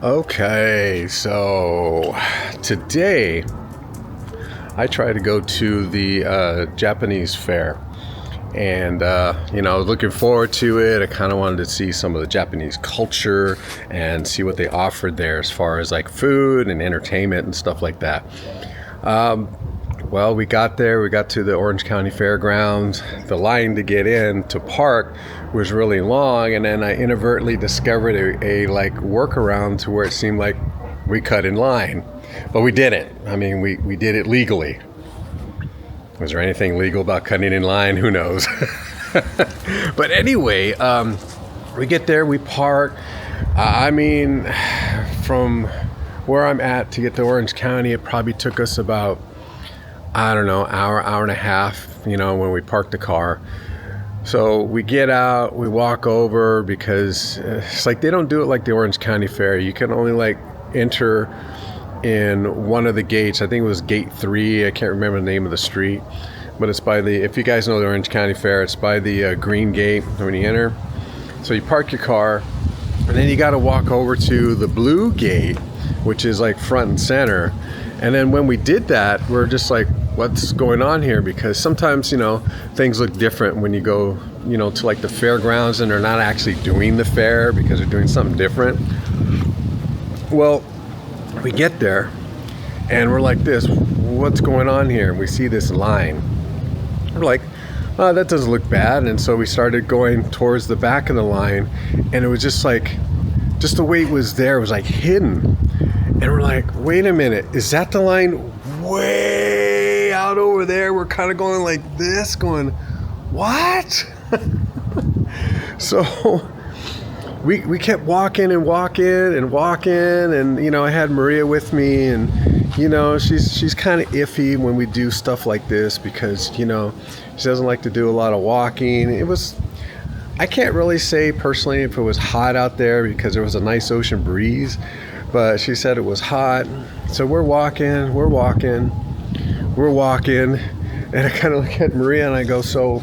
Okay, so today I try to go to the Japanese fair, and I was looking forward to it. I kind of wanted to see some of the Japanese culture and see what they offered there as far as like food and entertainment and stuff like that. Well, we got there. We got to the Orange County Fairgrounds. The line to get in to park was really long, and then I inadvertently discovered a like workaround to where it seemed like we cut in line, but we didn't. I mean, we did it legally. Was there anything legal about cutting in line? Who knows? But anyway, we get there, we park. From where I'm at to get to Orange County, it probably took us about, I don't know, hour and a half, when we parked the car. So we get out, we walk over, because it's like they don't do it like the Orange County Fair. You can only like enter in one of the gates. I think it was gate 3. I can't remember the name of the street, but it's by if you guys know the Orange County Fair, it's by the green gate when you enter. So you park your car, and then you got to walk over to the blue gate, which is like front and center. And then when we did that, we're just like, what's going on here? Because sometimes, things look different when you go, to like the fairgrounds and they're not actually doing the fair because they're doing something different. Well, we get there and we're like this, what's going on here? And we see this line. We're like, oh, that doesn't look bad. And so we started going towards the back of the line, and it was just the way it was there, it was like hidden. And we're like, wait a minute, is that the line way out over there? We're kind of going like this, going, what? So we kept walking, and I had Maria with me, and she's kind of iffy when we do stuff like this because she doesn't like to do a lot of walking. I can't really say personally if it was hot out there because there was a nice ocean breeze, but she said it was hot. So we're walking, and I kind of look at Maria and I go, so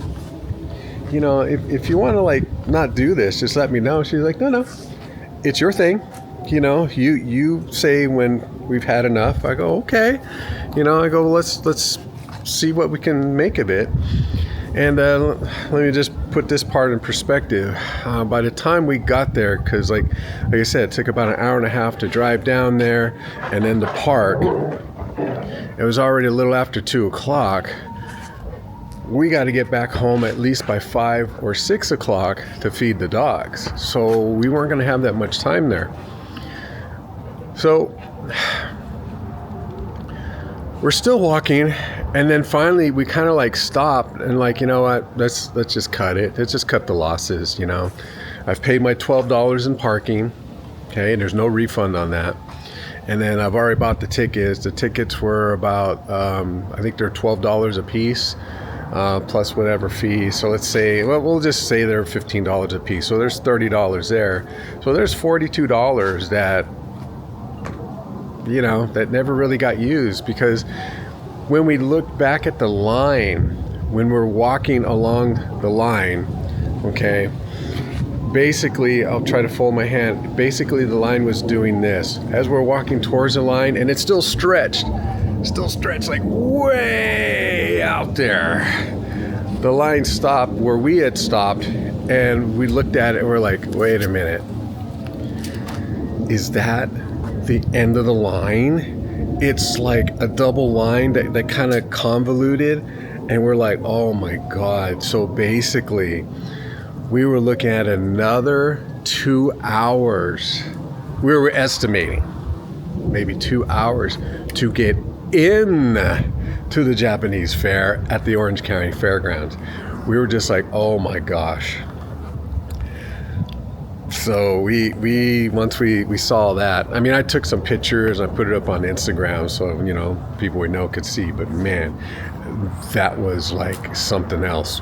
if you want to like not do this, just let me know. She's like, no, it's your thing. You say when we've had enough. I go, okay. I go, let's see what we can make of it. And let me just put this part in perspective. By the time we got there, because like I said, it took about an hour and a half to drive down there and then to park. It was already a little after 2 o'clock. We got to get back home at least by 5 or 6 o'clock to feed the dogs. So we weren't going to have that much time there. So we're still walking, and then finally we kind of like stopped and like, you know what, let's just cut it. Let's just cut the losses. I've paid my $12 in parking. Okay, and there's no refund on that. And then I've already bought the tickets. The tickets were about, I think they're $12 a piece. Plus whatever fee. So let's say, we'll just say they're $15 a piece. So there's $30 there. So there's $42 that, that never really got used, because when we look back at the line, when we're walking along the line, okay, basically, I'll try to fold my hand. Basically, the line was doing this. As we're walking towards the line, and it's still stretched like way out there. The line stopped where we had stopped, and we looked at it and we're like, wait a minute, is that the end of the line? It's like a double line that kind of convoluted, and we're like, oh my God. So basically we were looking at another 2 hours. We were estimating maybe 2 hours to get in to the Japanese fair at the Orange County Fairgrounds. We were just like, oh my gosh. So we once we saw that, I took some pictures, I put it up on Instagram so people we know could see, but man, that was like something else.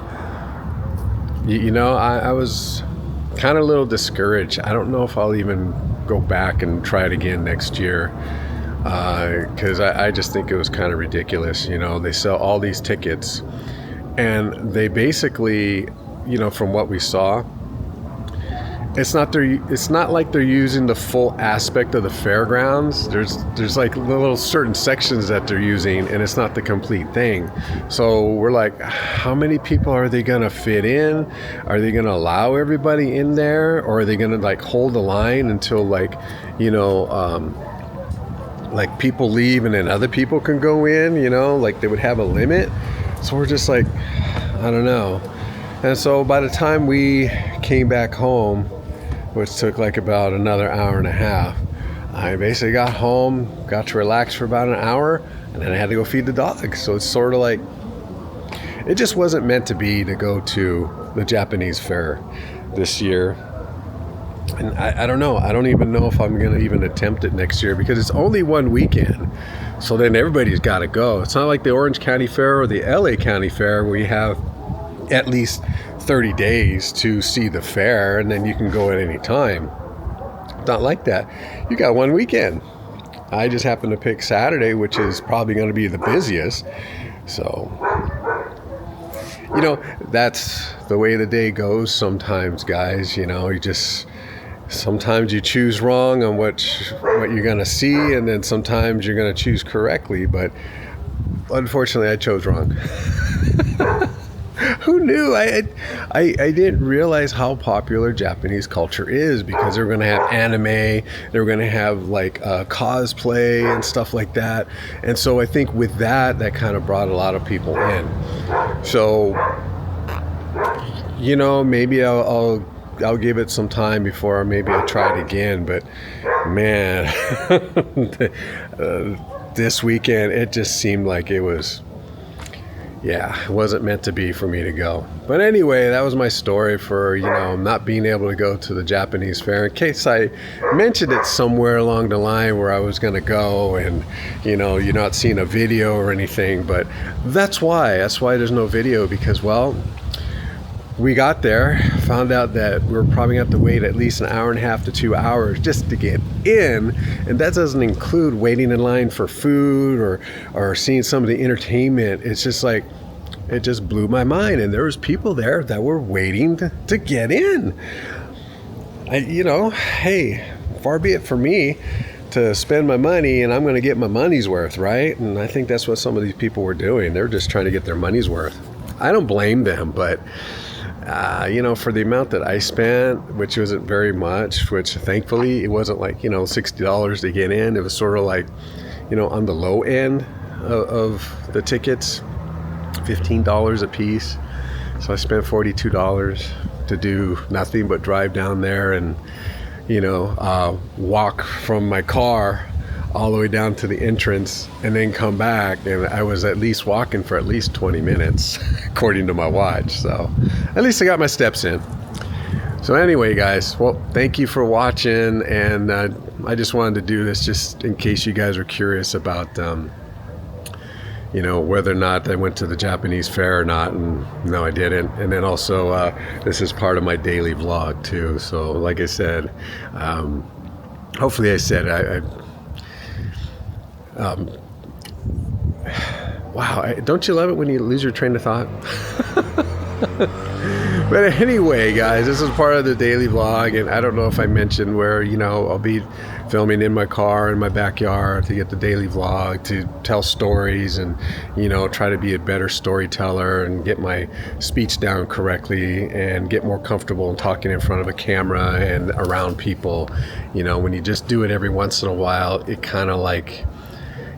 I was kind of a little discouraged. I don't know if I'll even go back and try it again next year. Because I just think it was kind of ridiculous. They sell all these tickets, and they basically, from what we saw, it's not like they're using the full aspect of the fairgrounds. There's like little certain sections that they're using, and it's not the complete thing. So we're like, how many people are they gonna fit in? Are they gonna allow everybody in there, or are they gonna like hold the line until like, like people leave and then other people can go in, like they would have a limit? So we're just like, I don't know. And so by the time we came back home, which took like about another hour and a half, I basically got home, got to relax for about an hour, and then I had to go feed the dog. So it's sort of like, it just wasn't meant to be to go to the Japanese fair this year. And I don't know. I don't even know if I'm going to even attempt it next year, because it's only one weekend. So then everybody's got to go. It's not like the Orange County Fair or the LA County Fair where you have at least 30 days to see the fair and then you can go at any time. Not like that. You got one weekend. I just happened to pick Saturday, which is probably going to be the busiest. So, that's the way the day goes sometimes, guys. Sometimes you choose wrong on what you're going to see, and then sometimes you're going to choose correctly. But unfortunately, I chose wrong. Who knew? I didn't realize how popular Japanese culture is, because they were going to have anime, they were going to have like cosplay and stuff like that. And so I think with that kind of brought a lot of people in. So, maybe I'll give it some time before maybe I'll try it again. But man, this weekend it just seemed like it was. Yeah, it wasn't meant to be for me to go. But anyway, that was my story for, not being able to go to the Japanese fair. In case I mentioned it somewhere along the line where I was going to go and, you're not seeing a video or anything. But that's why there's no video, because, well, we got there, found out that we were probably going to have to wait at least an hour and a half to 2 hours just to get in. And that doesn't include waiting in line for food or seeing some of the entertainment. It's just like, it just blew my mind. And there was people there that were waiting to get in. Hey, far be it for me to spend my money, and I'm going to get my money's worth, right? And I think that's what some of these people were doing. They're just trying to get their money's worth. I don't blame them, but for the amount that I spent, which wasn't very much, which thankfully it wasn't like, $60 to get in. It was sort of like, on the low end of the tickets, $15 a piece. So I spent $42 to do nothing but drive down there and, walk from my car all the way down to the entrance and then come back. And I was at least walking for at least 20 minutes, according to my watch. So at least I got my steps in. So anyway, guys, well, thank you for watching. And I just wanted to do this just in case you guys are curious about, whether or not I went to the Japanese fair or not. And no, I didn't. And then also, this is part of my daily vlog too. So like I said, hopefully I said wow, don't you love it when you lose your train of thought? But anyway, guys, this is part of the daily vlog, and I don't know if I mentioned where, I'll be filming in my car in my backyard to get the daily vlog, to tell stories and, try to be a better storyteller and get my speech down correctly and get more comfortable in talking in front of a camera and around people. When you just do it every once in a while, it kind of like,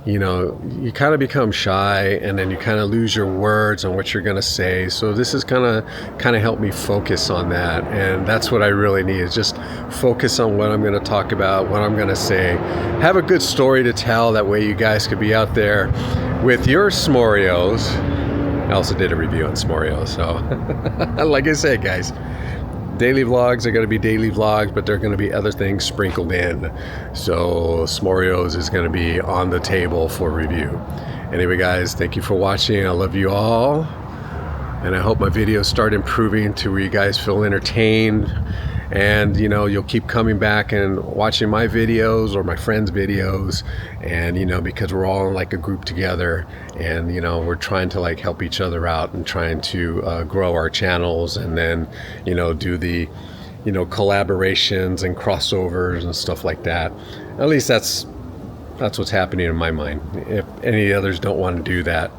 you kind of become shy, and then you kind of lose your words on what you're going to say. So this is kind of helped me focus on that. And that's what I really need, is just focus on what I'm going to talk about, what I'm going to say, have a good story to tell. That way you guys could be out there with your s'morios. I also did a review on s'morios. So like I said, guys, daily vlogs are going to be daily vlogs, but there are going to be other things sprinkled in. So s'morios is going to be on the table for review. Anyway, guys, thank you for watching. I love you all. And I hope my videos start improving to where you guys feel entertained. And, you'll keep coming back and watching my videos or my friends' videos. And, because we're all in like a group together, and, we're trying to like help each other out and trying to grow our channels, and then, do the, you know, collaborations and crossovers and stuff like that. At least that's what's happening in my mind. If any others don't want to do that.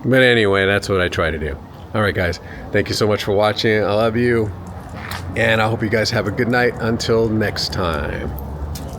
But anyway, that's what I try to do. All right, guys. Thank you so much for watching. I love you. And I hope you guys have a good night until next time.